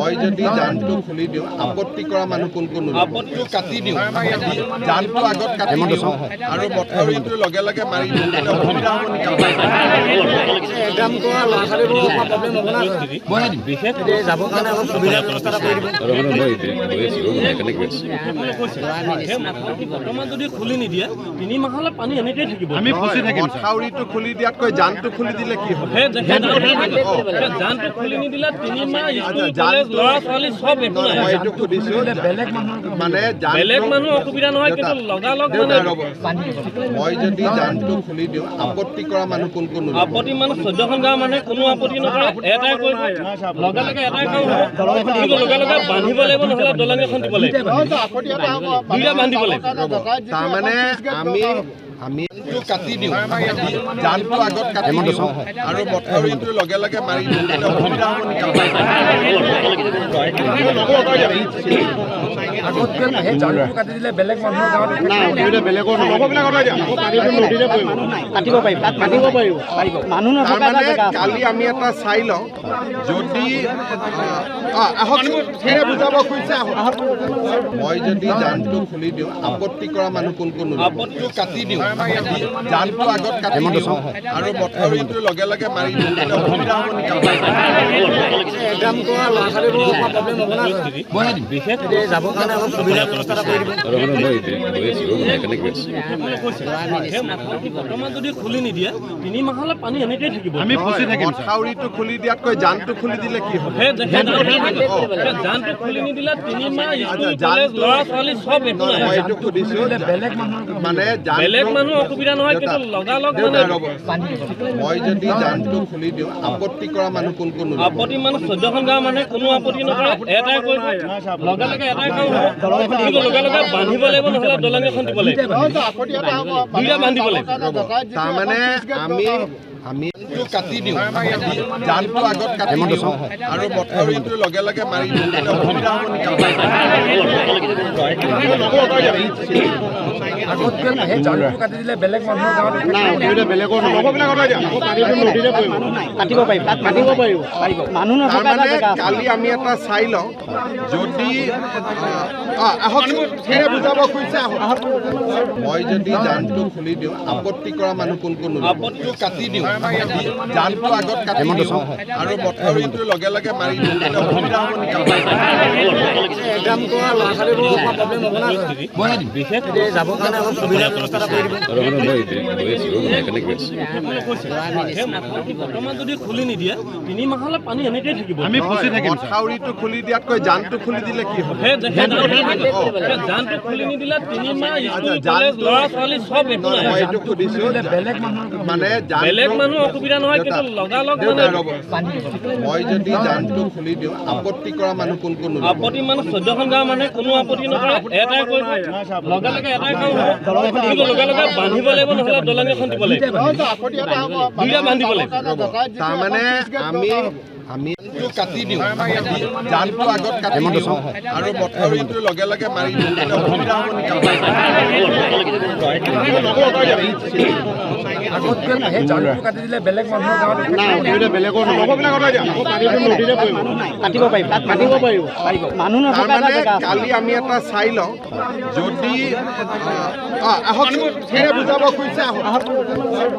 মই যদি জানটো খুলি দিওঁ আপত্তি কৰা মানুহ কোন কোন আপত্তিটো কাটি দিওঁ জানটো আগত কাটি দিওঁ আৰু মথাউৰিটোৰ লগে লগে মাৰি দিওঁ অসুবিধা হ'ব নেকি একদম কৰা ল'ৰা ছোৱালীবোৰ প্ৰব্লেম হ'ব না বিশেষ যাবৰ কাৰণে অলপ সুবিধা ব্যৱস্থা এটা কৰি দিব বৰ্তমান যদি খুলি নিদিয়ে 3 মাহলৈ পানী এনেকৈ থাকিব আমি ফচি থাকিম মথাউৰিটো খুলি দিয়াতকৈ জানটো খুলি দিলে কি হ'ব জানটো খুলি নিদিলে 3 মাহ স্কুল কলেজ ল'ৰা ছোৱালী সব একো নাই মই এইটো সুধিছোঁ মানে বেলেগ মানুহ অসুবিধা নহয় কিন্তু লগালগ মানে মই যদি জানটো খুলি দিওঁ আপত্তি কৰা মানুহ কোন কোন আপত্তি মানুহ 14খন গাঁৱৰ মানুহে কোনো আপত্তি নকৰে এটাই কৰিব লগালগে এটাই কাম হ'ব কিন্তু লগালগে বান্ধিব লাগিব নহ'লে দলং এখন দিব লাগিব দুইটা বান্ধিব লাগিব তাৰমানে আমি কাটি দিওঁ জানটো আগত কাটি দিওঁ আৰু মথাউৰিটোৰ লগে লগে মাৰি দিওঁ অসুবিধা হ'ব নেকি কাটি দিলে বেলেগ মানুহৰ গাঁৱত বেলেগৰ কাটিব পাৰিব তাত কাটিব পাৰিব মানুহ তাৰমানে কালি আমি এটা চাই লওঁ যদি আহক বুজাব খুজিছে মই যদি জানটো খুলি দিওঁ আপত্তি কৰা মানুহ কোন কোন আপত্তিটো কাটি দিওঁ জানটো আগত কাটি দিওঁ আৰু মথাউৰিটোৰ লগে লগে মাৰি দিওঁ অসুবিধা হ'ব নেকি একদম কৰা ল'ৰা ছোৱালীবোৰ প্ৰব্লেম হ'ব না বিশেষ যাবৰ কাৰণে অলপ সুবিধা ব্যৱস্থা এটা কৰি দিব বৰ্তমান যদি খুলি নিদিয়ে 3 মাহলৈ পানী এনেকৈ থাকিব আমি ফচি থাকিম মথাউৰিটো খুলি দিয়াতকৈ জানটো খুলি দিলে কি হ'ব জানটো খুলি নিদিলে 3 মাহ স্কুল কলেজ ল'ৰা ছোৱালী সব একো নাই মই এইটো সুধিছোঁ বেলেগ মানুহ মানে বেলেগ মানুহ অসুবিধা নহয় কিন্তু লগালগ মানে মই যদি জানটো খুলি দিওঁ আপত্তি কৰা মানুহ কোন কোন আপত্তি মানুহ 14খন গাঁৱৰ মানুহে কোনো আপত্তি নকৰে এটাই কৰিব লগালগে এটাই কাম হ'ব কিন্তু লগালগে বান্ধিব লাগিব নহ'লে দলং এখন দিব লাগিব দুইটা বান্ধিব লাগিব তাৰমানে আমি কাটি দিওঁ জানটো আগত কাটি দিওঁ আৰু মথাউৰিটোৰ লগে লগে মাৰি দিওঁ অসুবিধা হ'ব নেকি কাটি দিলে বেলেগ মানুহৰ গাঁৱত বেলেগৰ কাটিব পাৰিব তাত কাটিব পাৰিব মানুহ তাৰমানে কালি আমি এটা চাই লওঁ যদি আহক বুজাব খুজিছে মই যদি জানটো খুলি দিওঁ আপত্তি কৰা মানুহ কোন কোন আপত্তিটো কাটি দিওঁ জানটো আগত কাটি দিওঁ আৰু মথাউৰিটোৰ লগে লগে মাৰি দিওঁ অসুবিধা হ'ব নেকি একদম কৰা ল'ৰা ছোৱালীবোৰ প্ৰব্লেম হ'ব না বিশেষ যাবৰ কাৰণে অলপ সুবিধা ব্যৱস্থা এটা কৰি দিব বৰ্তমান যদি খুলি নিদিয়ে 3 মাহলৈ পানী এনেকৈ থাকিব আমি ফচি থাকিম মথাউৰিটো খুলি দিয়াতকৈ জানটো খুলি দিলে কি হ'ব জানটো খুলি নিদিলে 3 মাহ স্কুল কলেজ ল'ৰা ছোৱালী সব একো নাই মই এইটো সুধিছোঁ বেলেগ মানুহ মানে বেলেগ মানুহ অসুবিধা নহয় কিন্তু লগালগ মানে মই যদি জানটো খুলি দিওঁ আপত্তি কৰা মানুহ কোন কোন আপত্তি মানুহ 14খন গাঁৱৰ মানুহে কোনো আপত্তি নকৰে এটাই কৰিব লগালগে এটাই কাম হ'ব কিন্তু লগালগে বান্ধিব লাগিব নহ'লে দলং এখন দিব লাগিব দুইটা বান্ধিব লাগিব তাৰমানে আমি কাটি দিওঁ জানটো আগত কাটি দিওঁ আৰু মথাউৰিটোৰ লগে লগে মাৰি দিওঁ অসুবিধা হ'ব নেকি কাটি দিলে বেলেগ মানুহৰ গাঁৱত বেলেগৰ কাটিব পাৰিব তাত কাটিব পাৰিব মানুহ তাৰমানে কালি আমি এটা চাই লওঁ যদি আহক বুজাব খুজিছে